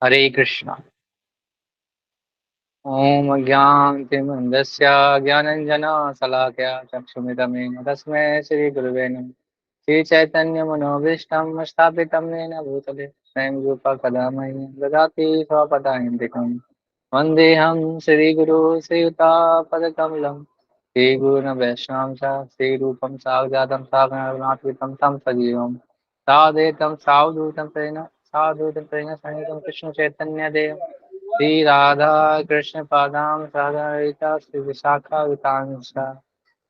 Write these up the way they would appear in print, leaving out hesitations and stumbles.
हरे कृष्णा। ओम ज्ञानतिमिरन्दस्य ज्ञानञ्जनशलाकया चक्षुरुन्मिलितं तस्मै श्रीगुरुवे नमः। श्रीचैतन्यमनोभीष्टं स्थापितं येन भूतले स्वयं रूपा कदा मह्यं ददाति स्वपदान्तिकं। वन्देऽहं श्रीगुरो श्रीयुतापदकमलं श्रीगुरून् वैष्णवं च श्रीरूपं साग्रजातं साग्रनाथं तं सजीवं साद्वैतं सावधूतं प्रेण साधुतं प्रेण सहितं कृष्णचैतन्यदेव श्री राधा कृष्ण पादाम सागरिता श्री विशाखा वितांश।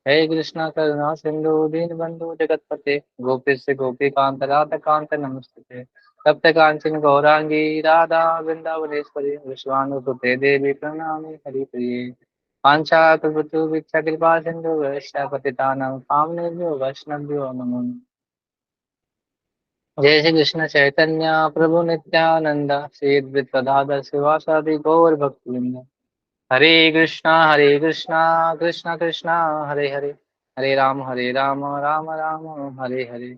हे कृष्ण करुणा सिंधु दीन बंधु जगतपते गोपीश गोपी कांत राधा कांत नमस्ते। तप्त कांचन गौरांगी राधा वृंदावनेश्वरी विश्वानुसुते देवी प्रणामी हरिप्रिये। पांचाकृतु विख्या कृपा सिंधु वैश्य पतितानां पावनेभ्यो वैष्णवभ्यो नमो नमः। जय श्री कृष्ण चैतन्य प्रभु नित्यानंद श्री अद्वैत गदाधर शिवासादि गौर भक्तवृंद। हरे कृष्णा कृष्ण कृष्ण हरे हरे हरे राम राम राम हरे हरे।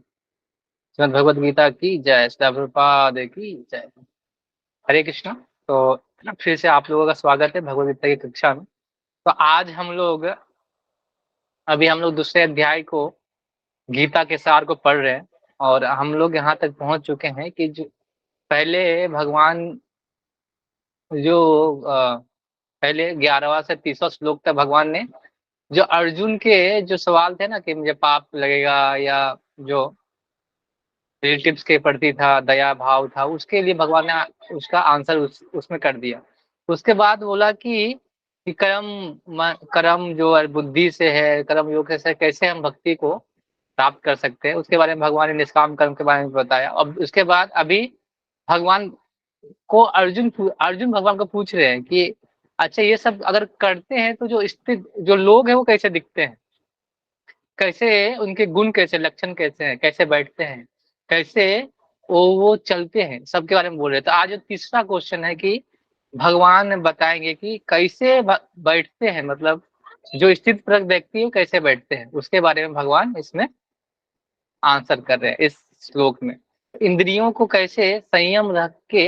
श्रीमद् भगवद गीता की जय। श्रील प्रभुपाद की जय। हरे कृष्णा। तो फिर से आप लोगों का स्वागत है भगवद गीता की कक्षा में। तो आज हम लोग दूसरे अध्याय को, गीता के सार को पढ़ रहे हैं। और हम लोग यहाँ तक पहुंच चुके हैं कि जो पहले भगवान जो पहले 11वां से 30वां श्लोक तक भगवान ने जो अर्जुन के जो सवाल थे ना कि मुझे पाप लगेगा या जो रिलेटिव्स के प्रति था, दया भाव था, उसके लिए भगवान ने उसका आंसर उसमें कर दिया। उसके बाद बोला कि कर्म जो है बुद्धि से है, कर्म योग से कैसे हम भक्ति को प्राप्त कर सकते हैं, उसके बारे में भगवान ने निष्काम कर्म के बारे में बताया। अब उसके बाद अभी भगवान को अर्जुन भगवान को पूछ रहे हैं कि अच्छा ये सब अगर करते हैं तो जो स्थित जो लोग हैं वो कैसे दिखते हैं, कैसे उनके गुण, कैसे लक्षण, कैसे हैं, कैसे बैठते हैं, कैसे वो चलते हैं, सबके बारे में बोल रहे हैं। तो आज जो तीसरा क्वेश्चन है कि भगवान बताएंगे कि कैसे बैठते हैं, मतलब जो स्थित प्रज्ञ व्यक्ति है कैसे बैठते हैं, उसके बारे में भगवान इसमें आंसर कर रहे हैं इस श्लोक में। इंद्रियों को कैसे संयम रख के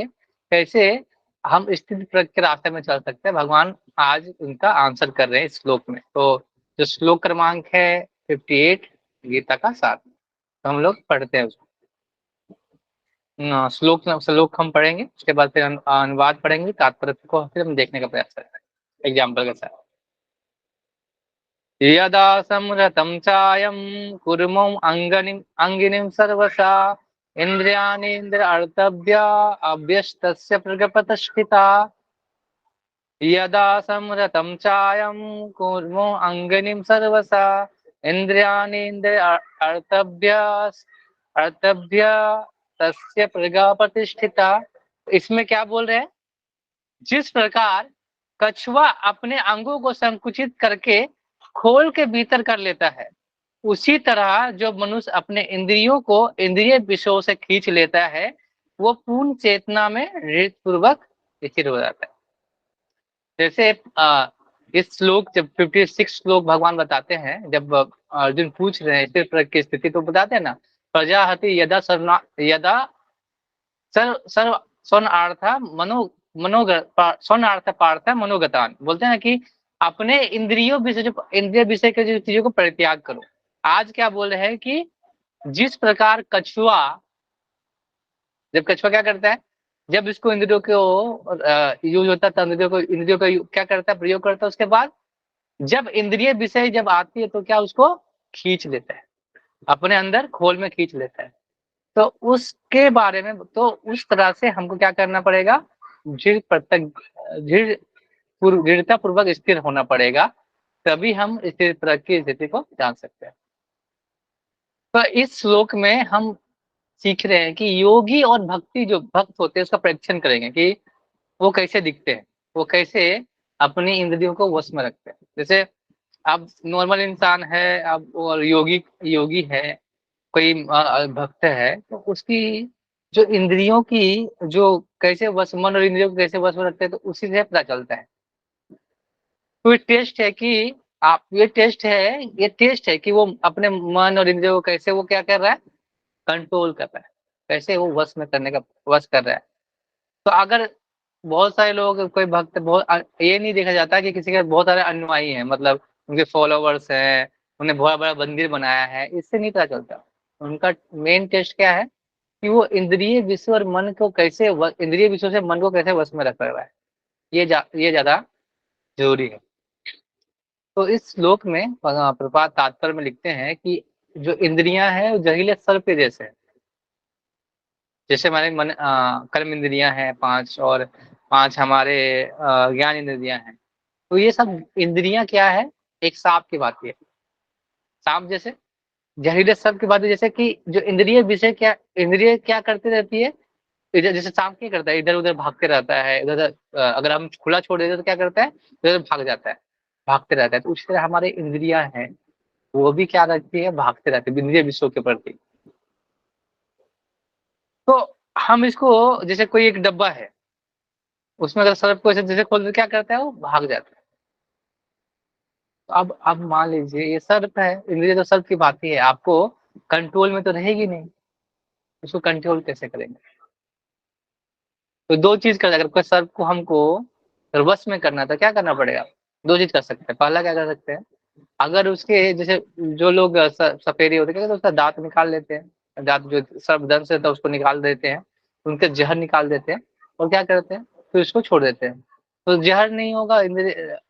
कैसे हम स्थिति प्रज्ञ के रास्ते में चल सकते हैं, भगवान आज उनका आंसर कर रहे हैं इस श्लोक में। तो जो श्लोक क्रमांक है 58 गीता का सार, तो हम लोग पढ़ते हैं उसको। श्लोक श्लोक हम पढ़ेंगे, उसके बाद फिर अनुवाद पढ़ेंगे, तात्पर्य को फिर हम देखने का प्रयास करेंगे एग्जाम्पल के साथ। यदा संरतं चायं कुर्मो अंगिनीं सर्वसा इन्द्रियाणीन्द्र अर्तभ्या अभ्यस्तस्य प्रगपतस्थिता। यदा संरतं चायं कुर्मो अंगिनीं सर्वसा इन्द्रियाणीन्द्र अर्तभ्या अर्तभ्या तस्य प्रगपतिष्ठिता। इसमें क्या बोल रहे हैं? जिस प्रकार कछुआ अपने अंगों को संकुचित करके खोल के भीतर कर लेता है, उसी तरह जो मनुष्य अपने इंद्रियों को इंद्रिय विषयों से खींच लेता है, वो पूर्ण चेतना में हृदयपूर्वक स्थिर हो जाता है। जैसे इस श्लोक जब 56 श्लोक भगवान बताते हैं, जब अर्जुन पूछ रहे हैं स्थिर प्रज्ञ की स्थिति, तो बताते हैं ना, प्रजाहति यदा सर्व सर्व स्वनार्थ स्वनार्थ पार्थ मनोगतान, बोलते हैं ना कि अपने इंद्रिय विषय के जो चीजों को परित्याग करो। आज क्या बोल रहे हैं कि जिस प्रकार कछुआ, जब कछुआ क्या करता है, जब इसको इंद्रियों को यूज होता है, इंद्रियों को क्या करता है, प्रयोग करता है, उसके बाद जब इंद्रिय विषय जब आती है तो क्या उसको खींच लेता है, अपने अंदर खोल में खींच लेता है। तो उसके बारे में, तो उस तरह से हमको क्या करना पड़ेगा, दृढ़ता पूर्वक स्थिर होना पड़ेगा, तभी हम स्थिर प्रज्ञ की स्थिति को जान सकते हैं। तो इस श्लोक में हम सीख रहे हैं कि योगी और भक्ति, जो भक्त होते हैं, उसका परीक्षण करेंगे कि वो कैसे दिखते हैं, वो कैसे अपनी इंद्रियों को वश में रखते हैं। जैसे अब नॉर्मल इंसान है, अब और योगी योगी है, कोई भक्त है, तो उसकी जो इंद्रियों की जो कैसे वश, मन और इंद्रियों को कैसे वश में रखते हैं, तो उसी से पता चलता है। तो ये टेस्ट है कि वो अपने मन और इंद्रियों को कैसे वो क्या कर रहा है, कंट्रोल कर रहा है, कैसे वो वश में करने का वश कर रहा है। तो अगर बहुत सारे लोग, कोई भक्त बहुत ये नहीं देखा जाता कि किसी के बहुत सारे अनुयायी हैं, मतलब उनके फॉलोवर्स हैं, उन्हें बहुत बड़ा मंदिर बनाया है, इससे नहीं पता चलता। उनका मेन टेस्ट क्या है कि वो इंद्रिय विषय और मन को कैसे इंद्रिय विषयों से मन को कैसे वश में रख रहा है, ये ज्यादा जरूरी है। तो इस श्लोक में प्रभुपाद तात्पर्य में लिखते हैं कि जो इंद्रियां हैं वो जहरीले सर्प के जैसे हैं। जैसे हमारे मन कर्म इंद्रियां हैं 5, और 5 हमारे ज्ञान इंद्रियां हैं। तो ये सब इंद्रियां क्या है, एक सांप की बात है। सांप जैसे जहरीले सर्प की बात है, जैसे कि जो इंद्रिय विषय क्या, इंद्रिय क्या करती रहती है, इधर जैसे सांप क्या करता है, इधर उधर भागते रहता है, इधर उधर अगर हम खुला छोड़ देते तो क्या करता है, इधर उधर भाग जाता है, भागते रहता है। तो उसी तरह हमारे इंद्रियां हैं, वो भी क्या करती है, भागते रहते हैं इंद्रिय विषयों के प्रति। तो हम इसको, जैसे कोई एक डब्बा है, उसमें अगर सर्प को ऐसे जैसे खोल दे, क्या करता है, वो भाग जाता है। तो अब मान लीजिए ये सर्प है, इंद्रिय तो सर्प की बात ही है, आपको कंट्रोल में तो रहेगी नहीं, उसको कंट्रोल कैसे करेंगे। तो दो चीज कर, अगर कोई सर्प को हमको वश में करना तो क्या करना पड़ेगा, दो चीज कर सकते हैं। पहला क्या कर सकते हैं, अगर उसके जैसे जो लोग सपेरे होते हैं, क्या करते हैं, उसका दांत निकाल लेते हैं, दांत जो सर्पदंश से था उसको निकाल देते हैं, उनके जहर निकाल देते हैं, और क्या करते हैं, फिर उसको छोड़ देते हैं। तो जहर नहीं होगा,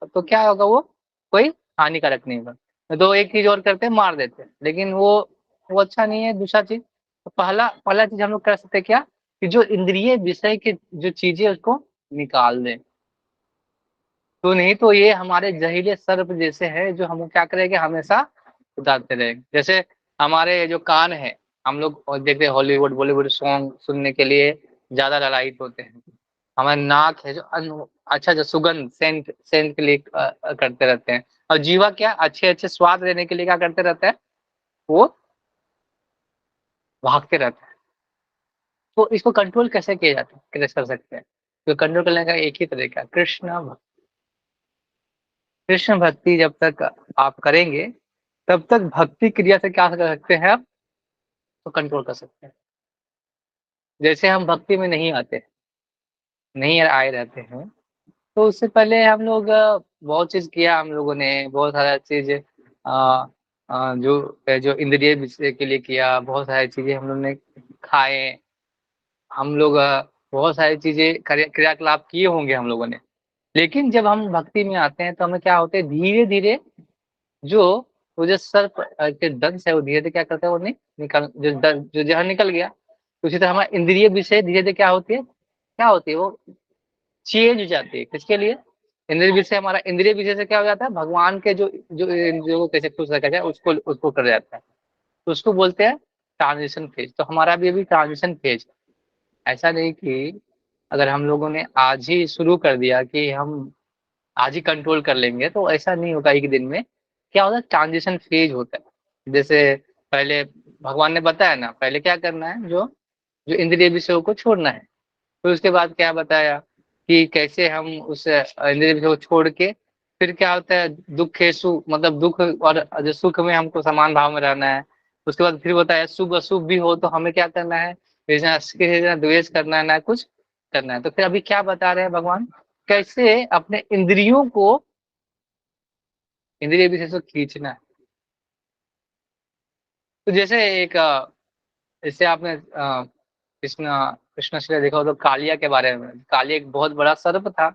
तो क्या होगा, वो कोई हानिकारक नहीं होगा। तो एक चीज और करते हैं, मार देते हैं, लेकिन वो अच्छा नहीं है। दूसरा चीज, तो पहला पहला चीज हम लोग कर सकते हैं क्या, कि जो इंद्रिय विषय की जो चीजें उसको निकाल दें। तो नहीं तो ये हमारे जहरीले सर्प जैसे है, जो हम क्या करेंगे, हमेशा उतारते रहेंगे। जैसे हमारे जो कान है, हम लोग देखते हैं हॉलीवुड बॉलीवुड सॉन्ग सुनने के लिए ज्यादा ललायित होते हैं। हमारे नाक है जो अच्छा जो सुगंध सेंट सेंट के लिए करते रहते हैं। और जीवा क्या, अच्छे अच्छे स्वाद लेने के लिए क्या करते रहते हैं, वो भागते रहते हैं। तो इसको कंट्रोल कैसे किया जाता है, कैसे कर सकते हैं, तो कंट्रोल करने का एक ही तरीका है, कृष्ण भक्ति। कृष्ण भक्ति जब तक आप करेंगे, तब तक भक्ति क्रिया से क्या कर सकते हैं आप, तो कंट्रोल कर सकते हैं। जैसे हम भक्ति में नहीं आते, नहीं आए रहते हैं, तो उससे पहले हम लोग बहुत चीज किया, हम लोगों ने बहुत सारा चीज जो इंद्रिय विषय के लिए किया, बहुत सारी चीजें हम लोग ने खाए, हम लोग बहुत सारी चीजें क्रियाकलाप किए होंगे हम लोगों ने। लेकिन जब हम भक्ति में आते हैं तो हमें क्या होते हैं, धीरे धीरे जो वो जो सर्प के दंश है, वो धीरे धीरे क्या करता है, वो नहीं निकल, जो जहर निकल गया। तो उसी तरह हमारा इंद्रिय विषय धीरे धीरे क्या होती है, क्या होती है, वो चेंज हो जाती है। किसके लिए, इंद्रिय विषय, हमारा इंद्रिय विषय से क्या हो जाता है, भगवान के जो कैसे खुश रखा जाए उसको उसको कर जाता है। तो उसको बोलते हैं ट्रांजिशन फेज। तो हमारा भी अभी ट्रांजिशन फेज है। ऐसा नहीं कि अगर हम लोगों ने आज ही शुरू कर दिया कि हम आज ही कंट्रोल कर लेंगे, तो ऐसा नहीं होगा एक दिन में। क्या होता है, ट्रांजिशन फेज होता है। जैसे पहले भगवान ने बताया ना, पहले क्या करना है, जो जो इंद्रिय विषयों को छोड़ना है। फिर उसके बाद क्या बताया कि कैसे हम उस इंद्रिय विषय को छोड़ के फिर क्या होता है, दुख सुख, मतलब दुख और जो सुख में हमको समान भाव में रहना है। उसके बाद फिर बताया शुभ अशुभ भी हो तो हमें क्या करना है, किसी से द्वेष करना है ना कुछ करना है। तो फिर अभी क्या बता रहे हैं भगवान, कैसे अपने इंद्रियों को, इंद्रिय विषय से खींचना है। तो जैसे एक जैसे आपने कृष्ण कृष्ण से देखा हो तो कालिया के बारे में, कालिया एक बहुत बड़ा सर्प था,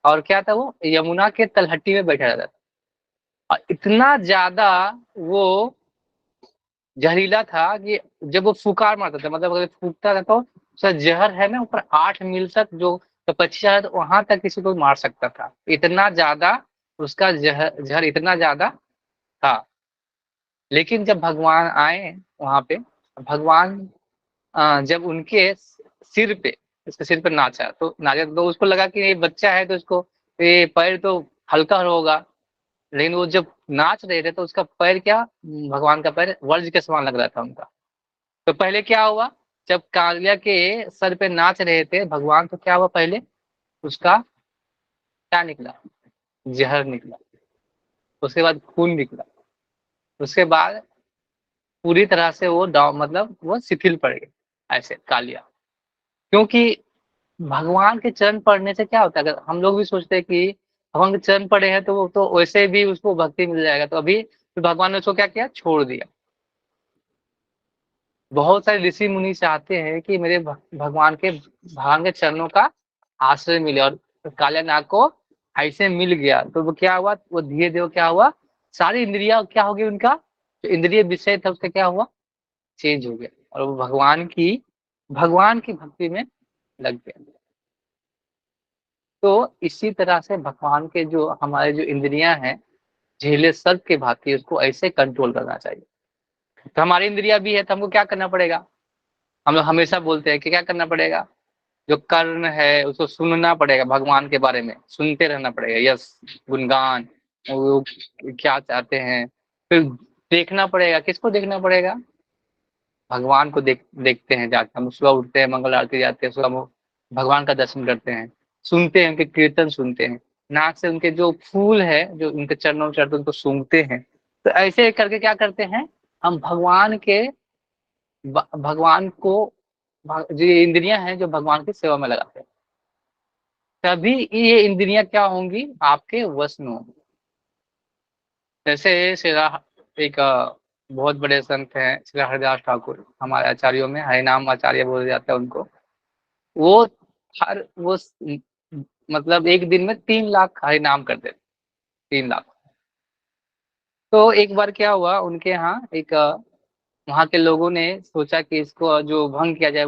और क्या था, वो यमुना के तलहटी में बैठा रहता था, और इतना ज्यादा वो जहरीला था कि जब वो फुकार मारता था, मतलब अगर फूकता था तो उसका जहर है ना, ऊपर 8 मील तक जो पक्षी है तो वहां तक किसी को मार सकता था, इतना ज्यादा उसका जहर जहर इतना ज्यादा था। लेकिन जब भगवान आए वहां पे, भगवान जब उनके सिर पे, उसके सिर पे नाचा, तो नाचा तो उसको लगा कि ये बच्चा है तो इसको ये पैर तो हल्का होगा। लेकिन वो जब नाच रहे थे तो उसका पैर क्या, भगवान का पैर वज्र के समान लग रहा था उनका। तो पहले क्या हुआ, जब कालिया के सर पे नाच रहे थे भगवान, तो क्या हुआ, पहले उसका क्या निकला, जहर निकला। उसके बाद खून निकला। उसके बाद पूरी तरह से वो डाउ, मतलब वो शिथिल पड़ गया, ऐसे कालिया। क्योंकि भगवान के चरण पढ़ने से क्या होता है, अगर हम लोग भी सोचते हैं कि भगवान के चरण पढ़े हैं तो वो तो वैसे भी उसको भक्ति मिल जाएगा, तो अभी तो भगवान ने उसको क्या किया, छोड़ दिया। बहुत सारे ऋषि मुनि चाहते हैं कि मेरे भगवान के चरणों का आश्रय मिले, और काले नाग को ऐसे मिल गया तो वो क्या हुआ, वो धीरे धीरे क्या हुआ, सारी इंद्रिया क्या हो गई, उनका जो इंद्रिय विषय था उसका क्या हुआ, चेंज हो गया, और वो भगवान की भक्ति में लग गया। तो इसी तरह से भगवान के जो हमारे जो इंद्रियां हैं, झेले सर्प के भांति उसको ऐसे कंट्रोल करना चाहिए। तो हमारी इंद्रिया भी है तो हमको क्या करना पड़ेगा, हम लोग हमेशा बोलते हैं कि क्या करना पड़ेगा, जो कर्ण है उसको सुनना पड़ेगा, भगवान के बारे में सुनते रहना पड़ेगा, यस, गुणगान, वो क्या चाहते हैं। फिर देखना पड़ेगा, किसको देखना पड़ेगा, भगवान को देखते हैं जाके, हम सुबह उठते हैं, मंगल आरती जाते हैं, सुबह भगवान का दर्शन करते हैं, सुनते हैं, उनके कीर्तन सुनते हैं, नाक से उनके जो फूल है जो उनके चरणों में चढ़ते उनको सूंघते हैं। तो ऐसे करके क्या करते हैं, हम भगवान को जो इंद्रियां हैं जो भगवान की सेवा में लगाते हैं, तभी ये इंद्रियां क्या होंगी, आपके वश में होंगी। जैसे एक बहुत बड़े संत हैं श्री हरिदास ठाकुर, हमारे आचार्यों में हरिनाम आचार्य बोला जाता है उनको। वो वो मतलब एक दिन में 3 लाख हरिनाम करते थे, 3 लाख। तो एक बार क्या हुआ, उनके यहाँ एक वहाँ के लोगों ने सोचा कि इसको जो भंग किया जाए,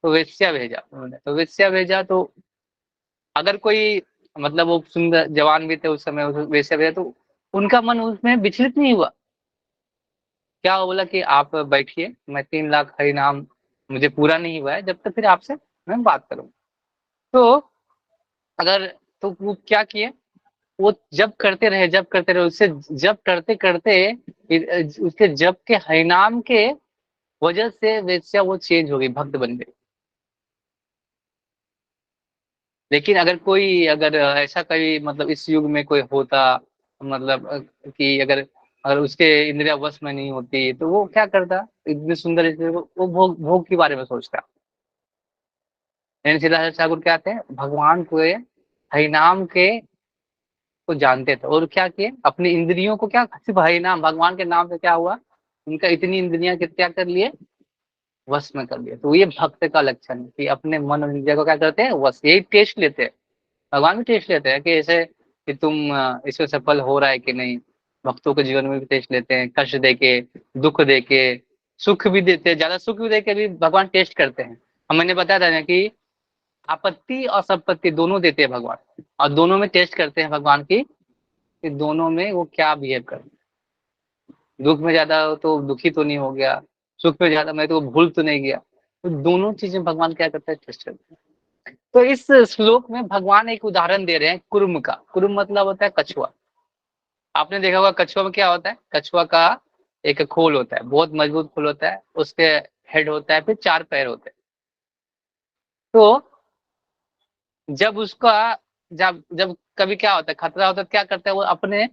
तो वेश्या भेजा उन्होंने, तो वेश्या भेजा तो अगर कोई मतलब वो सुंदर जवान भी थे उस समय, वेश्या भेजा तो उनका मन उसमें विचलित नहीं हुआ। क्या हुआ, बोला कि आप बैठिए, मैं 3 लाख हरिनाम मुझे पूरा नहीं हुआ है, जब तक फिर आपसे मैं बात करूँ। तो अगर तो वो क्या किए, वो जब करते रहे, उससे जब करते करते उसके जब के हरिनाम के वजह से वेश्या वो चेंज हो गई, भक्त बन गई। लेकिन अगर ऐसा कोई मतलब इस युग में कोई होता, मतलब कि अगर उसके इंद्रिया वश में नहीं होती तो वो क्या करता, इतनी सुंदर स्त्री को वो भोग भोग के बारे में सोचता। लेकिन सिद्धार्थ ठाकुर क्या थे, भगवान को हरिनाम के को जानते थे, और क्या किए, अपनी इंद्रियों को क्या, सिर्फ हरिनाम भगवान के नाम से क्या हुआ, उनका इतनी इंद्रियां क्या कर लिए, वश में कर लिए। तो ये भक्त का लक्षण है कि अपने मन और इंद्रिया को क्या करते हैं, वश, यही टेस्ट लेते हैं। भगवान भी टेस्ट लेते हैं कि ऐसे कि तुम इसमें सफल हो रहा है कि नहीं। भक्तों के जीवन में भी टेस्ट लेते हैं, कष्ट देके, दुख देके, सुख भी देते हैं, ज्यादा सुख भी देके भी भगवान टेस्ट करते हैं। हम मैंने बताया था ना कि आपत्ति और संपत्ति दोनों देते हैं भगवान, और दोनों में टेस्ट करते हैं भगवान की कि दोनों में वो क्या बिहेव कर, दुख में ज्यादा हो तो दुखी तो नहीं हो गया, सुख में ज्यादा मैं तो भूल तो नहीं गया। तो दोनों चीजें भगवान क्या करते हैं, टेस्ट करते हैं। तो इस श्लोक में भगवान एक उदाहरण दे रहे हैं कुर्म का। कुर्म मतलब होता है कछुआ। आपने देखा होगा कछुआ में क्या होता है, कछुआ का एक खोल होता है, बहुत मजबूत खोल होता है, उसके हेड होता है, फिर 4 पैर होते हैं। तो जब उसका जब जब कभी क्या होता है, खतरा होता है, क्या करता है वो अपने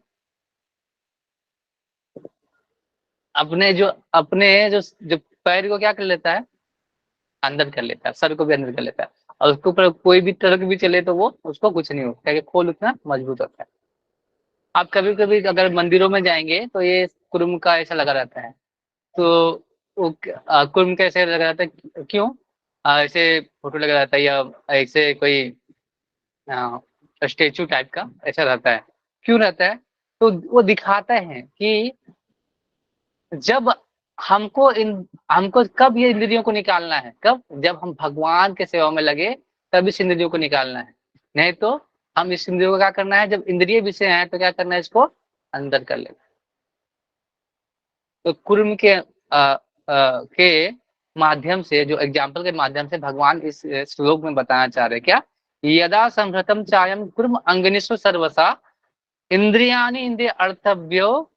अपने जो पैर को क्या कर लेता है, अंदर कर लेता है, सर को भी अंदर कर लेता है, और उसके ऊपर कोई भी ट्रक भी चले तो वो उसको कुछ नहीं होता, क्योंकि खोल उतना मजबूत होता है। आप कभी कभी अगर मंदिरों में जाएंगे तो ये कुर्म का ऐसा लगा रहता है। तो वो कुर्म का ऐसे लगा रहता है, क्यों ऐसे फोटो लगा रहता है, या ऐसे कोई स्टेचू टाइप का ऐसा रहता है, क्यों रहता है, तो वो दिखाता है कि जब हमको कब ये इंद्रियों को निकालना है, कब, जब हम भगवान के सेवा में लगे तब इस इंद्रियों को निकालना है। नहीं तो हम इस इंद्रियों को क्या करना है, जब इंद्रिय विषय है तो क्या करना है, इसको अंदर कर लेना। तो कुर्म के माध्यम से, जो एग्जाम्पल के माध्यम से भगवान इस श्लोक में बताना चाह रहे हैं क्या, यदा संभृतम चायम कुर्म अंगनिष्व सर्वसा इंद्रियाणि इंद्रिय अर्थव्यो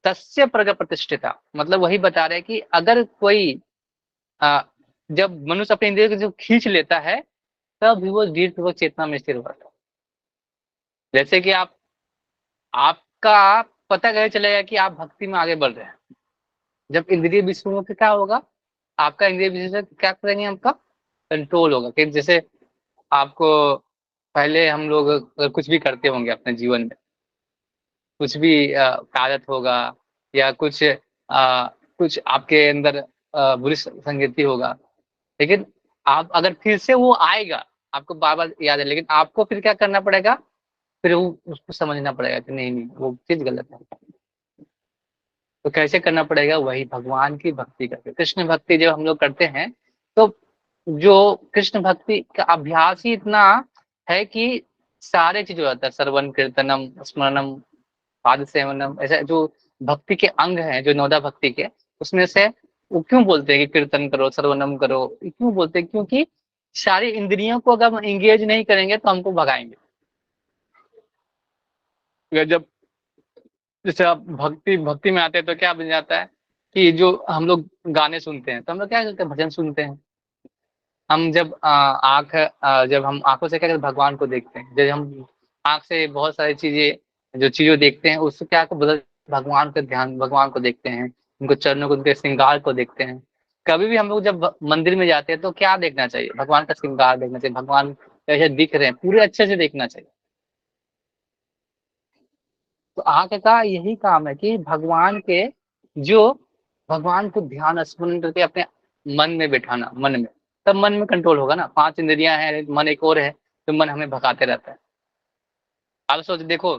तस्य प्रग प्रतिष्ठिता। मतलब वही बता रहे हैं कि अगर कोई जब मनुष्य अपने इंद्रियों को जो खींच लेता है तब भी वो दृढ़ पूर्वक चेतना में स्थिर होता है। जैसे कि आपका पता कैसे चलेगा कि आप भक्ति में आगे बढ़ रहे हैं, जब इंद्रिय विषयों पे क्या होगा, आपका इंद्रिय विषय क्या करेंगे आपका, कंट्रोल होगा। कि जैसे आपको पहले हम लोग अगर कुछ भी करते होंगे अपने जीवन में, कुछ भी आदत होगा या कुछ आपके अंदर बुरी संगति होगा, लेकिन आप अगर फिर से वो आएगा, आपको बार-बार याद है, लेकिन आपको फिर क्या करना पड़ेगा, फिर वो उसको समझना पड़ेगा कि नहीं, नहीं वो चीज़ गलत है। तो कैसे करना पड़ेगा? वही भगवान की भक्ति करके। कृष्ण भक्ति जब हम लोग करते हैं, तो जो कृष्ण भक्ति का अभ्यास ही इतना है कि सारे चीज़ हो जाता है, श्रवण, कीर्तनम, स्मरणम, पाद सेवनम, ऐसे जो भक्ति के अंग हैं, जो नौदा भक्ति के, उसमें से वो क्यों बोलते हैं कि कीर्तन करो, श्रवणम करो, क्यों बोलते हैं? क्योंकि सारी इंद्रियों को अगर हम एंगेज नहीं करेंगे तो हमको भगाएँगे। या जब जैसे आप भक्ति भक्ति में आते हैं तो क्या बन जाता है कि जो हम लोग गाने सुनते हैं, तो हम लोग क्या करते हैं, भजन सुनते हैं। हम जब जब हम आँखों से क्या करते हैं, भगवान को देखते हैं। जब हम आँख से बहुत सारी चीज़ें देखते हैं, उससे क्या बदल भगवान को देखते हैं, उनको चरणों को, उनके श्रृंगार को देखते हैं। कभी भी हम लोग जब मंदिर में जाते हैं तो क्या देखना चाहिए? भगवान का श्रृंगार देखना चाहिए, भगवान कैसे दिख रहे हैं, पूरे अच्छे से देखना चाहिए। तो आँख का यही काम है कि जो भगवान को ध्यान स्मरण करके अपने मन में बिठाना, मन में, तब मन में कंट्रोल होगा ना। 5 इंद्रियाँ हैं, मन एक और है, तो मन हमें भगाते रहता है। आप सोच देखो,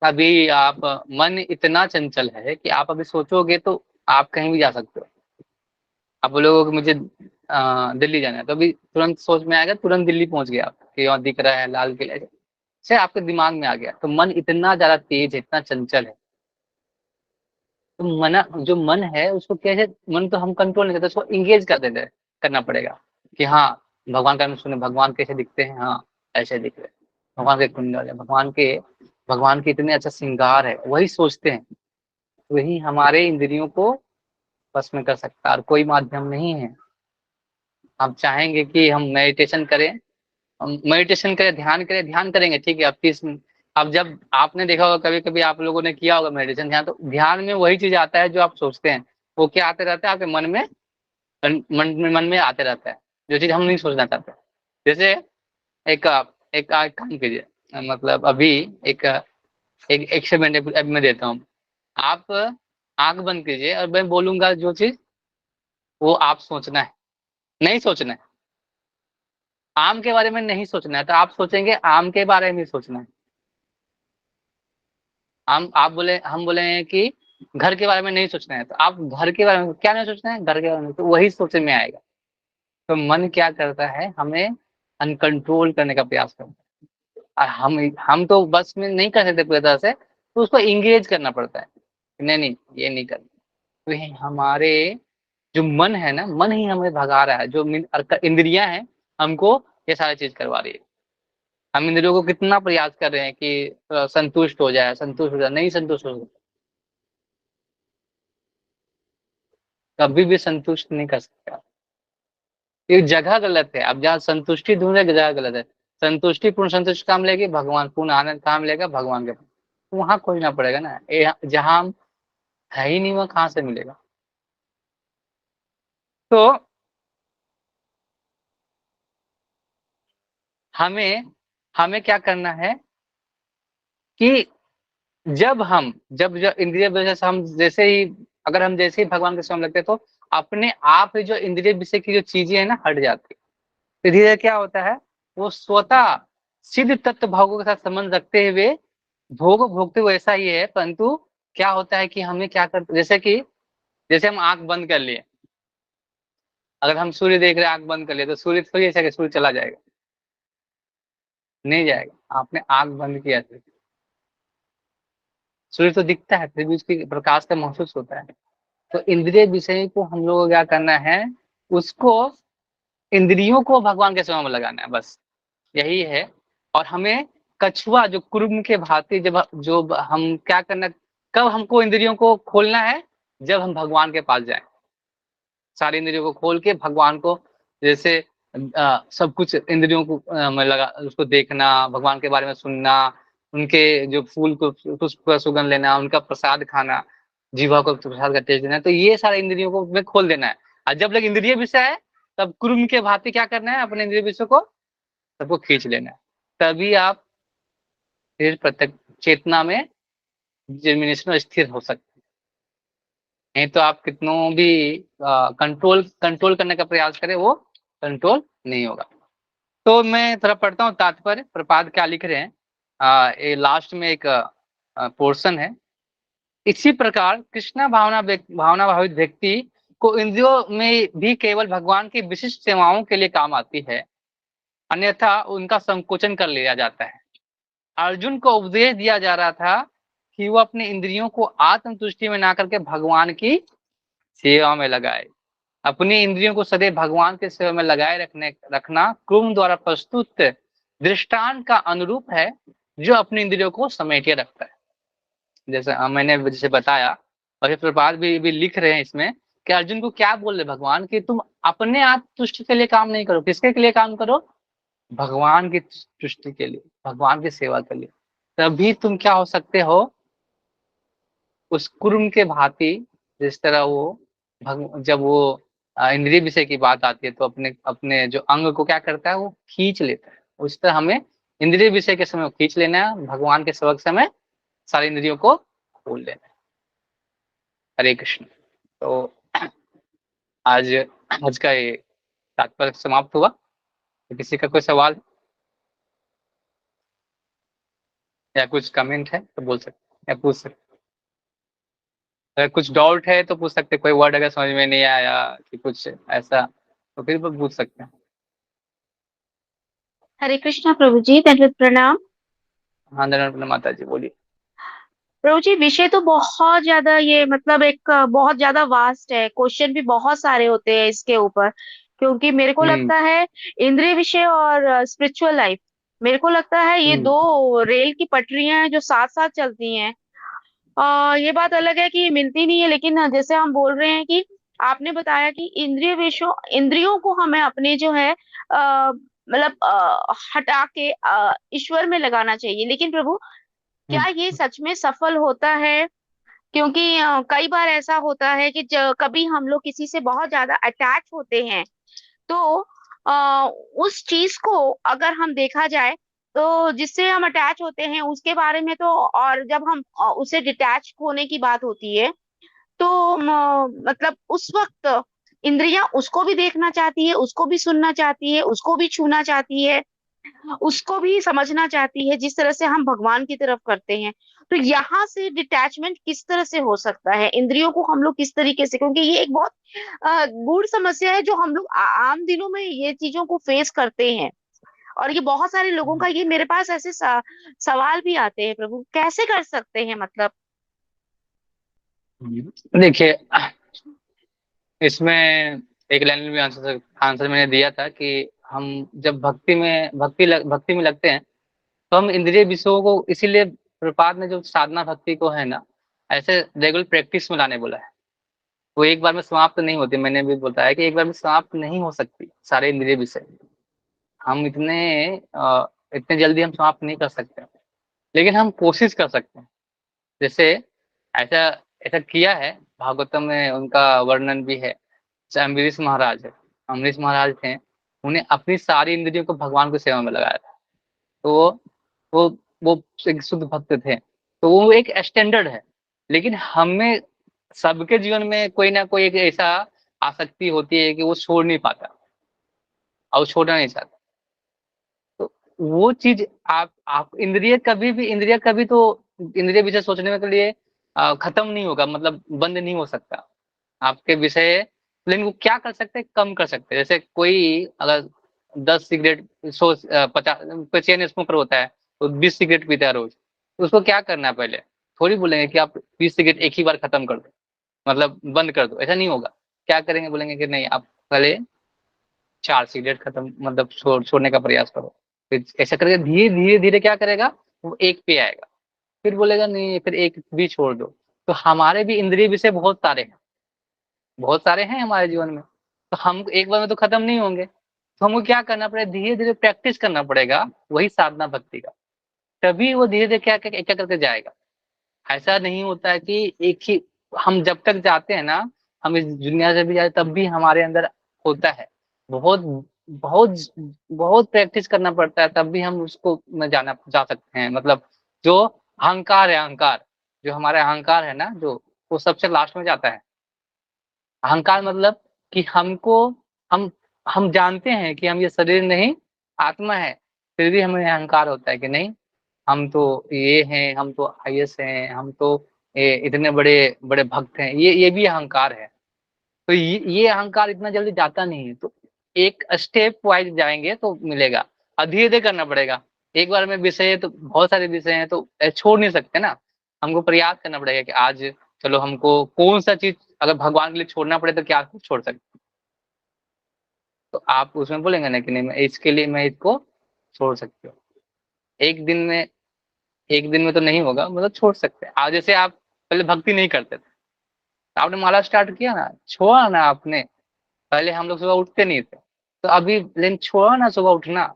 अभी आप मन इतना चंचल है कि आप अभी सोचोगे तो आप कहीं भी जा सकते हो। आप बोलोगे कि मुझे दिल्ली जाना है, तो अभी तुरंत सोच में आएगा, तुरंत दिल्ली पहुँच गए आप, कि वहाँ दिख रहा है लाल किला, से आपके दिमाग में आ गया। तो मन इतना ज़्यादा तेज है, इतना चंचल है। तो जो मन है उसको कैसे, मन तो हम कंट्रोल नहीं करते, उसको एंगेज कर देते करना पड़ेगा कि हाँ, भगवान का नाम सुने, भगवान कैसे दिखते हैं, हाँ ऐसे दिख रहे हैं, भगवान के कुंडल है, भगवान के इतने अच्छा श्रृंगार है, वही सोचते हैं। वही हमारे इंद्रियों को बस में कर सकता है और कोई माध्यम नहीं है। हम चाहेंगे कि हम मेडिटेशन करें, ध्यान करेंगे, ठीक है, अब 30 मिनट। अब जब आपने देखा होगा, कभी कभी आप लोगों ने किया होगा मेडिटेशन, ध्यान, तो ध्यान में वही चीज आता है जो आप सोचते हैं। वो क्या आते रहता है आपके मन में आते रहता है, जो चीज हम नहीं सोचना चाहते। जैसे एक काम कीजिए, मतलब अभी एक एक से मैंने अब मैं देता हूँ। आप आंख बंद कीजिए और मैं बोलूंगा जो चीज, वो आप सोचना है, नहीं सोचना है। आम के बारे में नहीं सोचना है, तो आप सोचेंगे आम के बारे में ही सोचना है। हम बोले हैं कि घर के बारे में नहीं सोचना है, तो आप घर के बारे में क्या नहीं सोचना है, घर के बारे में, तो वही सोचने में आएगा। तो मन क्या करता है, हमें अनकंट्रोल करने का प्रयास करता है, और हम तो बस में नहीं कर सकते पूरी तरह से, तो उसको इंगेज करना पड़ता है। नहीं नहीं, ये नहीं करना। तो ये हमारे जो मन है ना, मन ही हमें भगा रहा है, जो इंद्रियां हैं, हमको ये सारी चीज करवा रही है। हम इंद्रियों को कितना प्रयास कर रहे हैं कि संतुष्ट हो जाए, संतुष्ट हो जाए, नहीं संतुष्ट हो, कभी भी संतुष्ट नहीं कर सकते आप। ये जगह गलत है, आप जहाँ संतुष्टि ढूंढ रहे जगह गलत है। संतुष्टि पूर्ण संतुष्टि काम लेगी भगवान, पूर्ण आनंद काम लेगा भगवान के पास। तो वहां खोजना पड़ेगा ना, जहां हम है ही नहीं, वह कहाँ से मिलेगा? तो हमें हमें क्या करना है कि जब इंद्रिय विषय से हम जैसे ही, अगर हम जैसे ही भगवान के स्वयं लगते हैं, तो अपने आप ही जो इंद्रिय विषय की जो चीजें है ना, हट जाती है। तो धीरे क्या होता है, वो स्वतः सिद्ध तत्व भावों के साथ संबंध रखते हुए भोग भोगते हुए ऐसा ही है, परंतु क्या होता है कि हमें क्या करते, जैसे हम आंख बंद कर लिए, अगर हम सूर्य देख रहे हैं, आंख बंद कर लिए, तो सूर्य थोड़ी ऐसा कि सूर्य चला जाएगा, नहीं जाएगा। आपने आंख बंद किया था, सूर्य तो दिखता है, फिर भी उसकी प्रकाश का महसूस होता है। तो इंद्रिय विषय को हम लोग को क्या करना है, उसको, इंद्रियों को भगवान के सेवा में लगाना है, बस यही है। और हमें कछुआ जो कुर्म के भांति, जब जो हम क्या करना, कब हमको इंद्रियों को खोलना है, जब हम भगवान के पास जाएं, सारी इंद्रियों को खोल के भगवान को, जैसे सब कुछ इंद्रियों को में लगा, उसको देखना, भगवान के बारे में सुनना, उनके जो फूल को, पुष्प का सुगंध लेना, उनका प्रसाद खाना, जीवा को प्रसाद का टेस्ट देना, तो ये सारे इंद्रियों को में खोल देना है। और जब लग इंद्रिय विषय है, तब कुर्म के भांति क्या करना है, अपने इंद्रिय विषयों को सबको खींच लेना है। तभी आप फिर प्रत्यक्ष चेतना में जिमिनेशन में स्थिर हो सकते हैं। नहीं तो आप कितनों भी कंट्रोल कंट्रोल करने का प्रयास करें, वो कंट्रोल नहीं होगा। तो मैं थोड़ा पढ़ता हूँ तात्पर्य, प्रपाद क्या लिख रहे हैं। ये लास्ट में एक पोर्शन है। इसी प्रकार कृष्णा भावना भावित व्यक्ति को इंद्रियों में भी केवल भगवान की विशिष्ट सेवाओं के लिए काम आती है, अन्यथा उनका संकोचन कर लिया जाता है। अर्जुन को उपदेश दिया जा रहा था कि वो अपने इंद्रियों को आत्मतुष्टि में ना करके भगवान की सेवा में लगाए। अपनी इंद्रियों को सदैव भगवान के सेवा में लगाए रखना कुर्म द्वारा प्रस्तुत दृष्टांत का अनुरूप है, जो अपनी इंद्रियों को समेटे रखता है। जैसे मैंने जैसे बताया, और ये प्रपात भी लिख रहे हैं इसमें कि अर्जुन को क्या बोल रहे भगवान कि तुम अपने आत्मतुष्टि के लिए काम नहीं करो, किसके लिए काम करो, भगवान की तुष्टि के लिए, भगवान की सेवा के लिए। तभी तुम क्या हो सकते हो, उस कुर्म के भांति, जिस तरह वो जब वो इंद्रिय विषय की बात आती है तो अपने अपने जो अंग को क्या करता है, वो खींच लेता है। उस तरह हमें इंद्रिय विषय के समय खींच लेना है, भगवान के सेवक समय सारी इंद्रियों को खोल लेना है। हरे कृष्ण। तो आज आज का ये तात्पर्य समाप्त हुआ। तो किसी का कोई सवाल या कुछ कमेंट है तो बोल सकते या पूछ सकते। अगर कुछ डाउट है तो पूछ सकते, कोई वर्ड अगर समझ में नहीं आया कि कुछ ऐसा, तो फिर पूछ सकते हैं। हरे कृष्णा प्रभु जी, दंडवत प्रणाम। हाँ धन्यवाद माता जी, बोलिए। प्रभु जी, विषय तो बहुत ज्यादा, ये मतलब एक बहुत ज्यादा वास्ट है, क्वेश्चन भी बहुत सारे होते हैं इसके ऊपर। क्योंकि मेरे को हम्म लगता है इंद्रिय विषय और स्पिरिचुअल लाइफ, मेरे को लगता है ये हम्म दो रेल की पटरियां हैं जो साथ साथ चलती हैं। ये बात अलग है कि ये मिलती नहीं है, लेकिन जैसे हम बोल रहे हैं कि आपने बताया कि इंद्रिय विषयों इंद्रियों को हमें अपने जो है मतलब हटा के ईश्वर में लगाना चाहिए। लेकिन प्रभु, क्या हम्म ये सच में सफल होता है? क्योंकि कई बार ऐसा होता है कि कभी हम लोग किसी से बहुत ज्यादा अटैच होते हैं, तो आ, उस चीज को अगर हम देखा जाए, तो जिससे हम अटैच होते हैं उसके बारे में तो, और जब हम उससे डिटैच होने की बात होती है, तो मतलब उस वक्त इंद्रियां उसको भी देखना चाहती है, उसको भी सुनना चाहती है, उसको भी छूना चाहती है, उसको भी समझना चाहती है, जिस तरह से हम भगवान की तरफ करते हैं। तो यहाँ से डिटैचमेंट किस तरह से हो सकता है? इंद्रियों को हम लोग किस तरीके से, क्योंकि ये एक बहुत गूढ़ समस्या है जो हम लोग आम दिनों में ये चीजों को फेस करते हैं। और ये बहुत सारे लोगों का, ये मेरे पास ऐसे सवाल भी आते हैं, प्रभु कैसे कर सकते हैं मतलब। देखिए, इसमें एक लाइन में आंसर आंसर मैंने दिया था कि हम जब भक्ति में लगते हैं, तो हम इंद्रिय विषयों को, इसीलिए प्रपात ने जो साधना भक्ति को है ना, ऐसे रेगुलर प्रैक्टिस में लाने बोला है। वो एक बार में समाप्त नहीं होती, मैंने भी बताया कि एक बार में समाप्त नहीं हो सकती सारे इंद्रिय विषय। हम इतने जल्दी हम समाप्त नहीं कर सकते, लेकिन हम कोशिश कर सकते हैं। जैसे ऐसा ऐसा किया है, भागवतम में उनका वर्णन भी है। जैसे अम्बरीश महाराज है, अम्बरीश महाराज थे, उन्हें अपनी सारी इंद्रियों को भगवान की सेवा में लगाया था। तो वो वो एक शुद्ध भक्त थे। तो वो एक स्टैंडर्ड है। लेकिन हमें सबके जीवन में कोई ना कोई एक ऐसा आसक्ति होती है कि वो छोड़ नहीं पाता और वो छोड़ना नहीं चाहता। तो वो चीज आप इंद्रिय कभी तो इंद्रिय विषय सोचने के लिए खत्म नहीं होगा, मतलब बंद नहीं हो सकता आपके विषय। लेकिन वो क्या कर सकते हैं, कम कर सकते हैं। जैसे कोई अगर 10 सिगरेट, 50 चेन स्मोकर होता है, तो 20 सिगरेट पीता है रोज, तो उसको क्या करना है, पहले थोड़ी बोलेंगे कि आप 20 सिगरेट एक ही बार खत्म कर दो, मतलब बंद कर दो, ऐसा नहीं होगा। क्या करेंगे, बोलेंगे कि नहीं, आप पहले 4 सिगरेट खत्म, मतलब छोड़ने का प्रयास करो। फिर ऐसा करके धीरे धीरे धीरे क्या करेगा, वो एक पे आएगा। फिर बोलेगा नहीं, फिर एक भी छोड़ दो। तो हमारे भी इंद्रिय विषय बहुत सारे हैं हमारे जीवन में। तो हम एक बार में तो खत्म नहीं होंगे, तो हमको क्या करना पड़ेगा, धीरे धीरे प्रैक्टिस करना पड़ेगा, वही साधना भक्ति का। तभी वो धीरे धीरे क्या क्या क्या करके जाएगा। ऐसा नहीं होता है कि एक ही, हम जब तक जाते हैं ना, हम इस दुनिया से भी जाते तब भी हमारे अंदर होता है बहुत बहुत बहुत प्रैक्टिस करना पड़ता है, तब भी हम उसको में जाना जा सकते हैं। मतलब जो अहंकार है, अहंकार जो हमारा अहंकार है ना, जो वो सबसे लास्ट में जाता है। अहंकार मतलब कि हमको हम हम जानते हैं कि हम ये शरीर नहीं आत्मा है, फिर भी हमें अहंकार होता है कि नहीं, हम तो ये हैं, हम तो आईएएस हैं, हम तो इतने बड़े बड़े भक्त हैं। ये भी अहंकार है। तो ये अहंकार इतना जल्दी जाता नहीं है। तो एक स्टेप वाइज जाएंगे तो मिलेगा, और धीरे धीरे करना पड़ेगा। एक बार में विषय है तो बहुत सारे विषय हैं, तो छोड़ नहीं सकते ना। हमको प्रयास करना पड़ेगा कि आज चलो हमको कौन सा चीज अगर भगवान के लिए छोड़ना पड़े तो क्या छोड़ सकते। तो आप उसमें बोलेंगे ना कि नहीं, मैं इसके लिए मैं इसको छोड़ सकती हूँ। एक दिन में, एक दिन में तो नहीं होगा, मतलब छोड़ सकते हैं। आज जैसे आप पहले भक्ति नहीं करते थे, तो आपने माला स्टार्ट किया ना, छोड़ा ना आपने। पहले हम लोग सुबह उठते नहीं थे, तो अभी लेकिन छोड़ा ना सुबह उठना।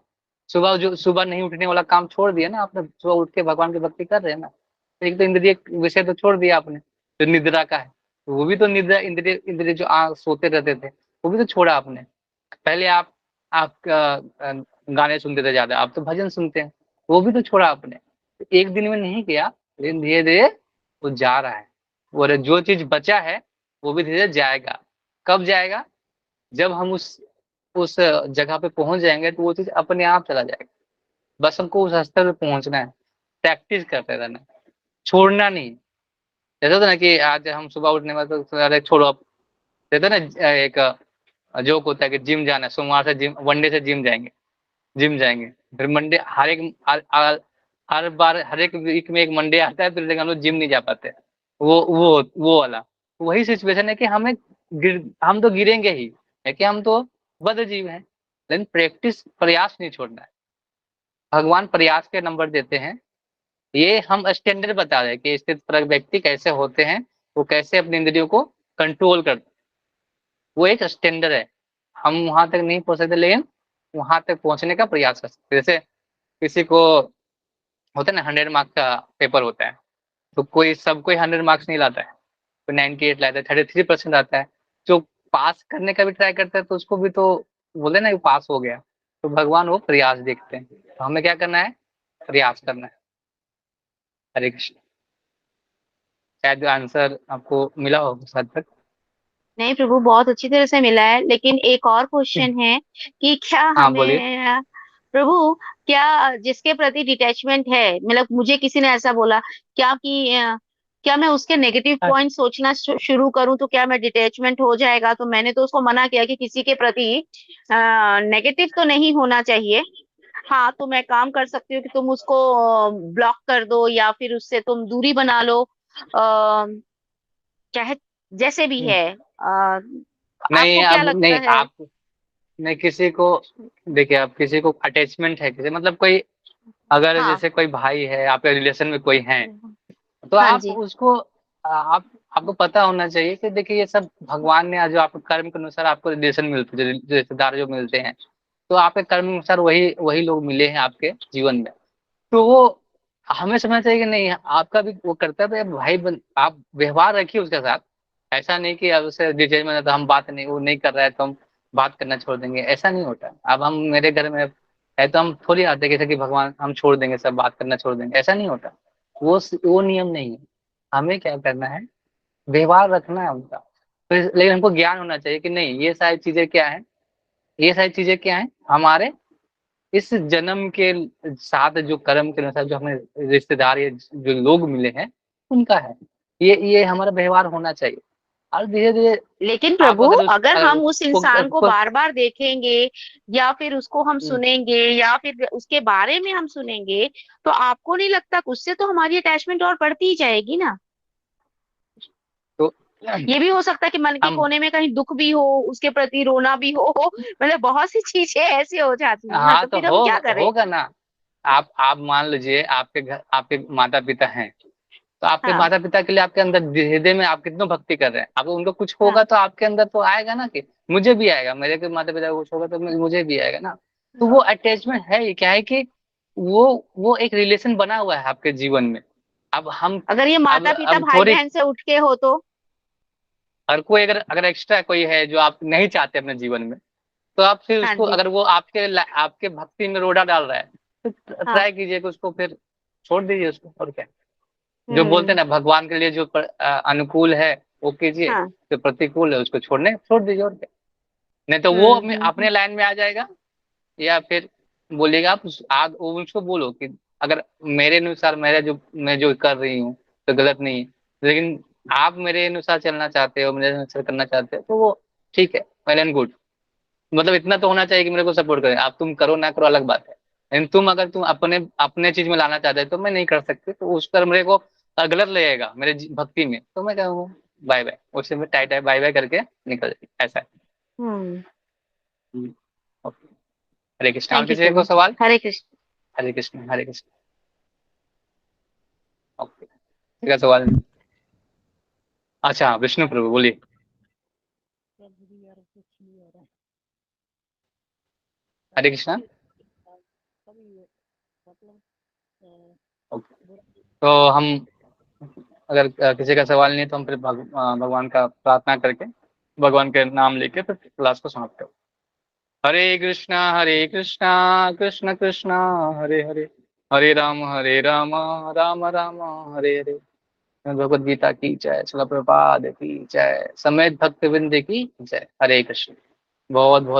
सुबह जो सुबह नहीं उठने वाला काम छोड़ दिया ना आपने, सुबह उठ के भगवान की भक्ति कर रहे हैं ना। तो एक तो इंद्रिय विषय तो छोड़ दिया आपने, जो निद्रा का है, तो वो भी तो निद्रा, इंद्रिय इंद्रिय जो सोते रहते थे, वो भी तो छोड़ा आपने। पहले आप गाने सुनते थे ज्यादा, आप तो भजन सुनते हैं, वो भी तो छोड़ा आपने। तो एक दिन में नहीं किया, लेकिन धीरे धीरे वो जा रहा है। और जो चीज बचा है वो भी धीरे धीरे जाएगा। कब जाएगा? जब हम उस जगह पे पहुंच जाएंगे तो वो चीज अपने आप चला जाएगा। बस हमको उस स्तर पे पहुंचना है, प्रैक्टिस करते रहना, छोड़ना नहीं। जैसे होता है ना कि आज हम सुबह उठने में तो अरे छोड़ो अब, कहते हैं ना एक जोक होता है कि जिम जाना है, सोमवार से जिम, वनडे से जिम जाएंगे। फिर मंडे हर बार हर एक वीक में एक मंडे आता है, फिर लेकिन हम लोग जिम नहीं जा पाते। वो वाला वही सिचुएशन है कि हम तो गिरेंगे ही, है कि हम तो बद्ध जीव हैं। लेकिन प्रैक्टिस, प्रयास नहीं छोड़ना है। भगवान प्रयास के नंबर देते हैं। ये हम स्टैंडर्ड बता रहे हैं कि स्थित प्रज्ञ व्यक्ति कैसे होते हैं, वो कैसे अपने इंद्रियों को कंट्रोल करते हैं। वो एक स्टैंडर्ड है। हम वहां तक नहीं पहुंच सकते, लेकिन वहां तक पहुंचने का प्रयास कर सकते हैं। जैसे किसी को होता है ना, 100 मार्क्स का पेपर होता है, तो कोई 100 मार्क्स नहीं लाता है, कोई 98 लाता है, 33% आता है। जो पास करने का भी ट्राई करता है तो उसको भी तो बोले ना कि पास हो गया। तो भगवान वो प्रयास देखते हैं, तो हमें क्या करना है? प्रयास करना है। हरे कृष्ण। शायद आंसर आपको मिला हो उस हद तक। नहीं प्रभु, बहुत अच्छी तरह से मिला है, लेकिन एक और क्वेश्चन है कि क्या हाँ बोलिए। हमें प्रभु, क्या जिसके प्रति डिटैचमेंट है, मतलब मुझे किसी ने ऐसा बोला, क्या कि क्या मैं उसके नेगेटिव पॉइंट सोचना शुरू करूं तो क्या मैं डिटैचमेंट हो जाएगा? तो मैंने तो उसको मना किया कि किसी के प्रति नेगेटिव तो नहीं होना चाहिए। हाँ, तो मैं काम कर सकती हूँ कि तुम उसको ब्लॉक कर दो या फिर उससे तुम दूरी बना लो, चाहे जैसे भी है। नहीं आपको क्या अब लगता नहीं है? आप, नहीं किसी को, देखिए आप किसी को अटैचमेंट है किसी, मतलब कोई, अगर हाँ। जैसे कोई भाई है, आपके रिलेशन में कोई है, तो हाँ आप जी। उसको आप आपको पता होना चाहिए कि देखिए ये सब भगवान ने जो आपके कर्म के अनुसार आपको रिलेशन मिलते हैं, जो रिश्तेदार जो मिलते हैं, तो आपके कर्म के अनुसार वही वही लोग मिले हैं आपके जीवन में। तो वो हमें समझना चाहिए कि नहीं, आपका भी वो कर्तव्य है, आप व्यवहार रखिए उसके साथ। ऐसा नहीं कि अब उसे डिटेल में तो हम बात नहीं, वो नहीं कर रहा है तो हम बात करना छोड़ देंगे, ऐसा नहीं होता। अब हम मेरे घर में है तो हम थोड़ी आते कैसे कि भगवान हम छोड़ देंगे, सब बात करना छोड़ देंगे, ऐसा नहीं होता। वो नियम नहीं है। हमें क्या करना है? व्यवहार रखना है उनका। तो लेकिन हमको ज्ञान होना चाहिए कि नहीं, ये सारी चीजें क्या है, ये सारी चीजें क्या है हमारे इस जन्म के साथ, जो कर्म के अनुसार जो हमें रिश्तेदार या जो लोग मिले हैं उनका है। ये हमारा व्यवहार होना चाहिए। और धीरे धीरे लेकिन आप प्रभु, अगर अगर हम उस उसको इंसान को बार बार देखेंगे या फिर उसको हम सुनेंगे या फिर उसके बारे में हम सुनेंगे, तो आपको नहीं लगता कि उससे तो हमारी अटैचमेंट और बढ़ती ही जाएगी ना? तो ये भी हो सकता है कि मन के हम, कोने में कहीं दुख भी हो, उसके प्रति रोना भी हो, मतलब बहुत सी चीजें ऐसी हो जाती है ना, हाँ तो तो फिर हम क्या करें? होगा ना। आप मान लीजिए आपके घर आपके माता पिता हैं, तो आपके हाँ। माता पिता के लिए आपके अंदर हृदय में आप कितना भक्ति कर रहे हैं, अब उनको कुछ हाँ। होगा तो आपके अंदर तो आएगा ना, कि मुझे भी आएगा, मेरे के माता पिता को कुछ होगा तो मुझे भी आएगा ना। तो वो अटैचमेंट है ही, क्या है कि वो एक रिलेशन बना हुआ है आपके जीवन में। अब हम अगर ये माता पिता अब भाई थोड़ी, बहन से उठ के हो तो? हर कोई अगर अगर एक्स्ट्रा कोई है जो आप नहीं चाहते अपने जीवन में, तो आप फिर हाँ उसको, जी। अगर वो आपके भक्ति में रोड़ा डाल रहा है, तो हाँ। ट्राई कीजिए कि उसको फिर छोड़ दीजिए उसको, और क्या। जो बोलते हैं हम्म। ना, भगवान के लिए जो अनुकूल है वो कीजिए, हाँ। जो प्रतिकूल है उसको छोड़ दीजिए, और क्या। नहीं तो वो हम्म। अपने लाइन में आ जाएगा, या फिर बोलेगा आप उसको बोलो कि अगर मेरे अनुसार मैं जो कर रही हूँ तो गलत नहीं है, लेकिन आप मेरे अनुसार चलना चाहते हो, मेरे अनुसार करना चाहते हो, तो वो ठीक है, वेल एंड गुड। मतलब इतना तो होना चाहिए कि मेरे को सपोर्ट करे। आप तुम करो ना करो अलग बात है, लेकिन अगर तुम अपने अपने चीज में लाना चाहते हो तो मैं नहीं कर सकती, तो उस पर मेरे को गलत लगेगा मेरे भक्ति में, तो मैं कहूँगा बाय बाय, उससे मैं टाई टाई बाय बाय करके निकल जाती, ऐसा है। हम्म। हम्म, ओके। हरे कृष्ण। और थैंक यू किसी सो को मच। सवाल? हरे कृष्ण। हरे कृष्ण, हरे कृष्ण। ओके, किसी का सवाल नहीं? अच्छा, विष्णु प्रभु बोलिए। हरे कृष्णा। ओके, तो हम, अगर किसी का सवाल नहीं है तो हम फिर भगवान का प्रार्थना करके, भगवान के नाम लेके फिर क्लास को समाप्त करो। हरे कृष्णा कृष्ण कृष्ण हरे हरे, हरे राम राम राम हरे हरे। भगवद गीता की जय, श्रील प्रभुपाद की जय, समेत भक्त वृंद की जय। हरे कृष्ण। बहुत बहुत